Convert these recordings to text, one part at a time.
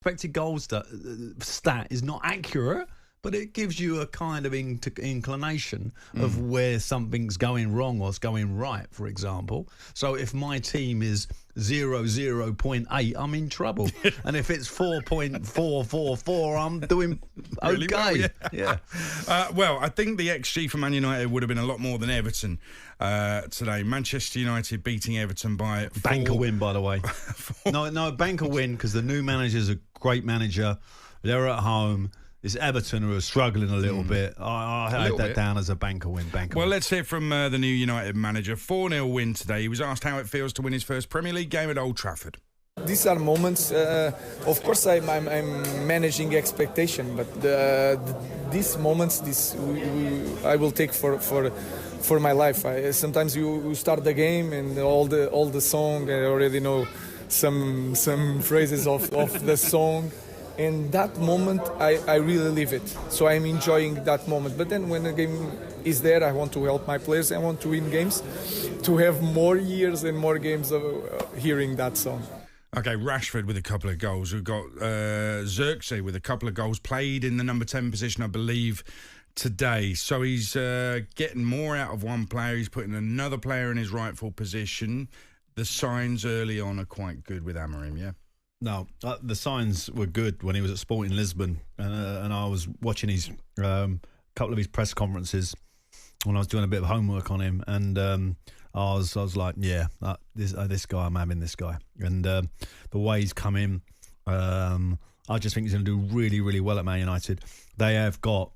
expected goals stat is not accurate, but it gives you a kind of inclination of where something's going wrong or it's going right, for example. So if my team is 0.8, I'm in trouble. And if it's 4.444, I'm doing okay. Really well, yeah. Well, I think the XG for Man United would have been a lot more than Everton today. Manchester United beating Everton by 4. Banker win, by the way. No, banker win because the new manager's a great manager. They're at home. It's Everton who are struggling a little bit. I had that down as a banker win. Well, let's hear from the new United manager. 4-0 win today. He was asked how it feels to win his first Premier League game at Old Trafford. These are moments. Of course, I'm managing expectation, but these moments, I will take for my life. Sometimes you start the game and all the song. I already know some phrases of the song. And that moment, I really live it. So I'm enjoying that moment. But then when the game is there, I want to help my players. I want to win games, to have more years and more games of hearing that song. Okay, Rashford with a couple of goals. We've got Xerxes with a couple of goals, played in the number 10 position, I believe, today. So he's getting more out of one player. He's putting another player in his rightful position. The signs early on are quite good with Amorim, yeah? No, the signs were good when he was at Sporting Lisbon, and I was watching his couple of his press conferences when I was doing a bit of homework on him, and I was like, yeah, this guy, I'm having this guy, and the way he's come in, I just think he's going to do really, really well at Man United. They have got,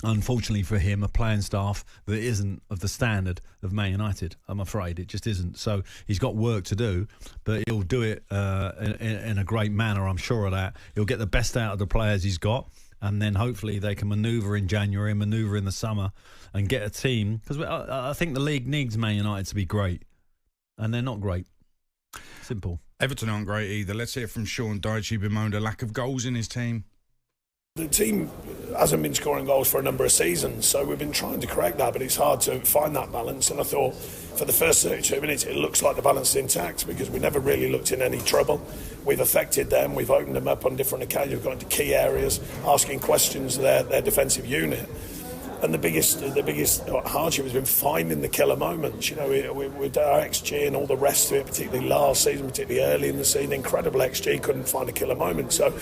unfortunately for him, a playing staff that isn't of the standard of Man United. I'm afraid it just isn't. So he's got work to do, but he'll do it in a great manner. I'm sure of that. He'll get the best out of the players he's got, and then hopefully they can manoeuvre in January, manoeuvre in the summer, and get a team. Because I think the league needs Man United to be great, and they're not great. Simple. Everton aren't great either. Let's hear from Sean Dyche, who bemoaned a lack of goals in his team. The team hasn't been scoring goals for a number of seasons, so we've been trying to correct that, but it's hard to find that balance. And I thought for the first 32 minutes it looks like the balance is intact because we never really looked in any trouble. We've affected them, we've opened them up on different occasions, we've got into key areas, asking questions of their defensive unit. And the biggest hardship has been finding the killer moments. You know, with our XG and all the rest of it, particularly last season, particularly early in the season, incredible XG, couldn't find a killer moment. So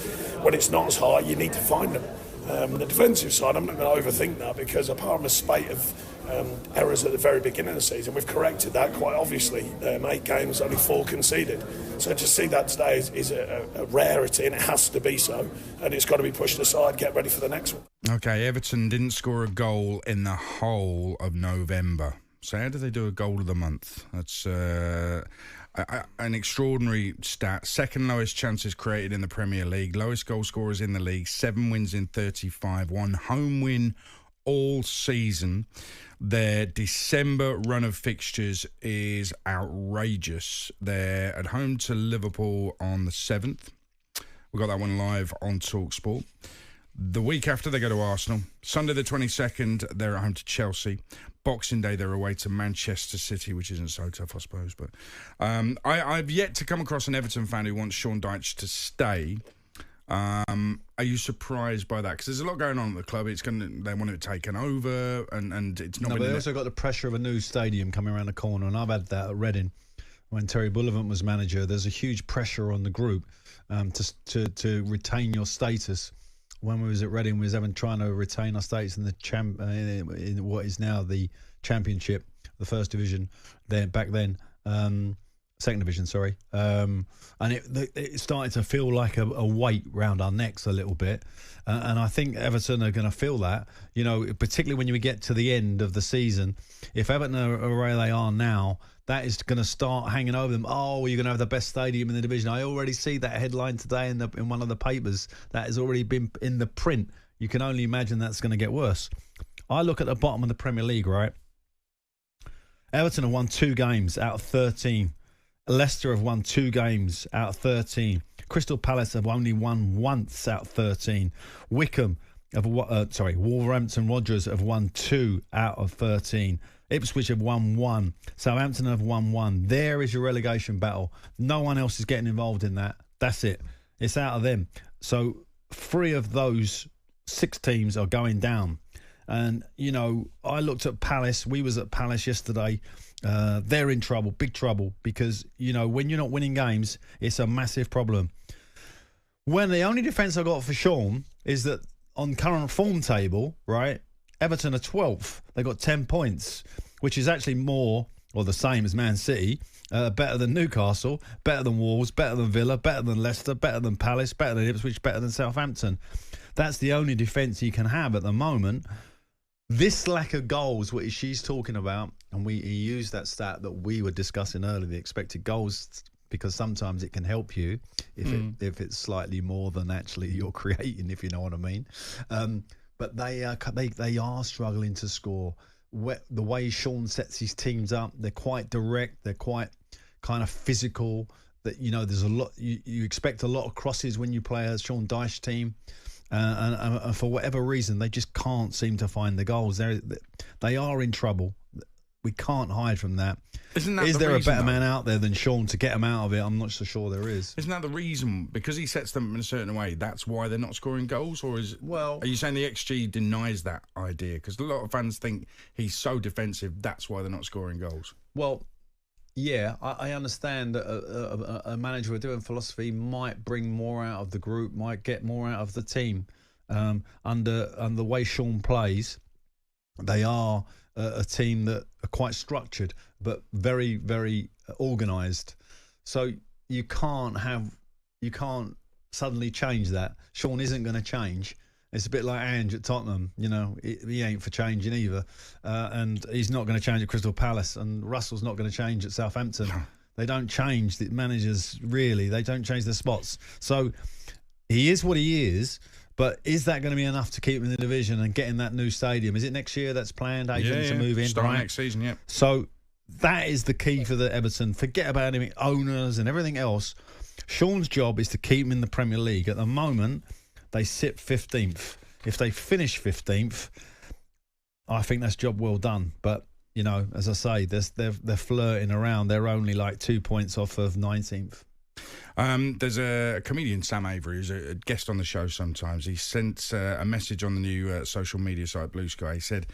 when it's not as high, you need to find them. The defensive side, I'm not going to overthink that because apart from a spate of errors at the very beginning of the season, we've corrected that quite obviously. 8 games, only 4 conceded. So to see that today is a rarity, and it has to be so. And it's got to be pushed aside, get ready for the next one. Okay, Everton didn't score a goal in the whole of November. So how do they do a goal of the month? That's an extraordinary stat. Second lowest chances created in the Premier League. Lowest goal scorers in the league. 7 wins in 35. 1 home win all season. Their December run of fixtures is outrageous. They're at home to Liverpool on the 7th. We got that one live on talkSPORT. The week after, they go to Arsenal. Sunday the 22nd, they're at home to Chelsea. Boxing Day, they're away to Manchester City, which isn't so tough, I suppose. But I've yet to come across an Everton fan who wants Sean Dyche to stay. Are you surprised by that? Because there's a lot going on at the club. They want it taken over, and it's not. No, but they also got the pressure of a new stadium coming around the corner, and I've had that at Reading when Terry Bullivant was manager. There's a huge pressure on the group to retain your status. When we was at Reading, we was trying to retain our status in the in what is now the Championship, the First Division. Then back then. Second Division, sorry. And it started to feel like a weight round our necks a little bit. And I think Everton are going to feel that, you know, particularly when you get to the end of the season. If Everton are where they are now, that is going to start hanging over them. Oh, you're going to have the best stadium in the division. I already see that headline today in one of the papers. That has already been in the print. You can only imagine that's going to get worse. I look at the bottom of the Premier League, right? Everton have won 2 games out of 13. Leicester have won 2 games out of 13. Crystal Palace have only won once out of 13. Wolverhampton Wanderers have won 2 out of 13. Ipswich have won 1. Southampton have won 1. There is your relegation battle. No one else is getting involved in that. That's it. It's out of them. So 3 of those 6 teams are going down. And, you know, I looked at Palace. We was at Palace yesterday. They're in trouble, big trouble, because, you know, when you're not winning games, it's a massive problem. When the only defence I got for Sean is that on current form table, right, Everton are 12th. They got 10 points, which is actually more or the same as Man City, better than Newcastle, better than Wolves, better than Villa, better than Leicester, better than Palace, better than Ipswich, better than Southampton. That's the only defence you can have at the moment. This lack of goals, what she's talking about, and he used that stat that we were discussing earlier, the expected goals, because sometimes it can help you if it's slightly more than actually you're creating, if you know what I mean. But they are struggling to score. The way Sean sets his teams up, they're quite direct. They're quite kind of physical. That, you know, there's a lot. You expect a lot of crosses when you play a Sean Dyche team. And for whatever reason, they just can't seem to find the goals. They are in trouble. We can't hide from that. Is there a better man out there than Sean to get them out of it? I'm not so sure there is. Isn't that the reason? Because he sets them in a certain way, that's why they're not scoring goals? Or are you saying the XG denies that idea? Because a lot of fans think he's so defensive, that's why they're not scoring goals. Well, yeah, I understand that a manager with a different philosophy might bring more out of the group, might get more out of the team. Under the way Sean plays, they are a team that are quite structured, but very, very organised. So you can't suddenly change that. Sean isn't going to change. It's a bit like Ange at Tottenham, you know, he ain't for changing either. And he's not going to change at Crystal Palace, and Russell's not going to change at Southampton. They don't change, the managers, really. They don't change their spots. So he is what he is, but is that going to be enough to keep him in the division and get in that new stadium? Is it next year that's planned, Adrian, to move in? Start next season, yeah. So that is the key for the Everton. Forget about anything, owners and everything else. Sean's job is to keep him in the Premier League. At the moment, they sit 15th. If they finish 15th, I think that's job well done. But, you know, as I say, they're flirting around. They're only like 2 points off of 19th. There's a comedian, Sam Avery, who's a guest on the show sometimes. He sent a message on the new social media site, Blue Sky. He said,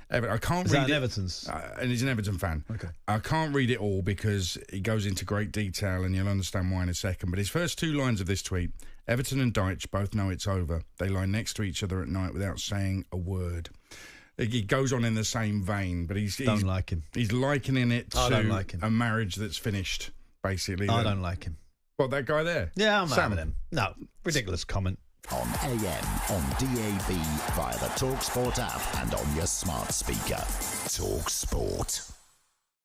I can't read it. Everton's? And he's an Everton fan. Okay. I can't read it all because he goes into great detail and you'll understand why in a second. But his first 2 lines of this tweet: Everton and Dyche both know it's over. They lie next to each other at night without saying a word. He goes on in the same vein, but he's like him. He's likening it I don't to like him. a marriage that's finished, basically. I don't like him. What, that guy there? Yeah, I'm having him. No, ridiculous comment. On AM, on DAB, via the talkSPORT app and on your smart speaker. talkSPORT.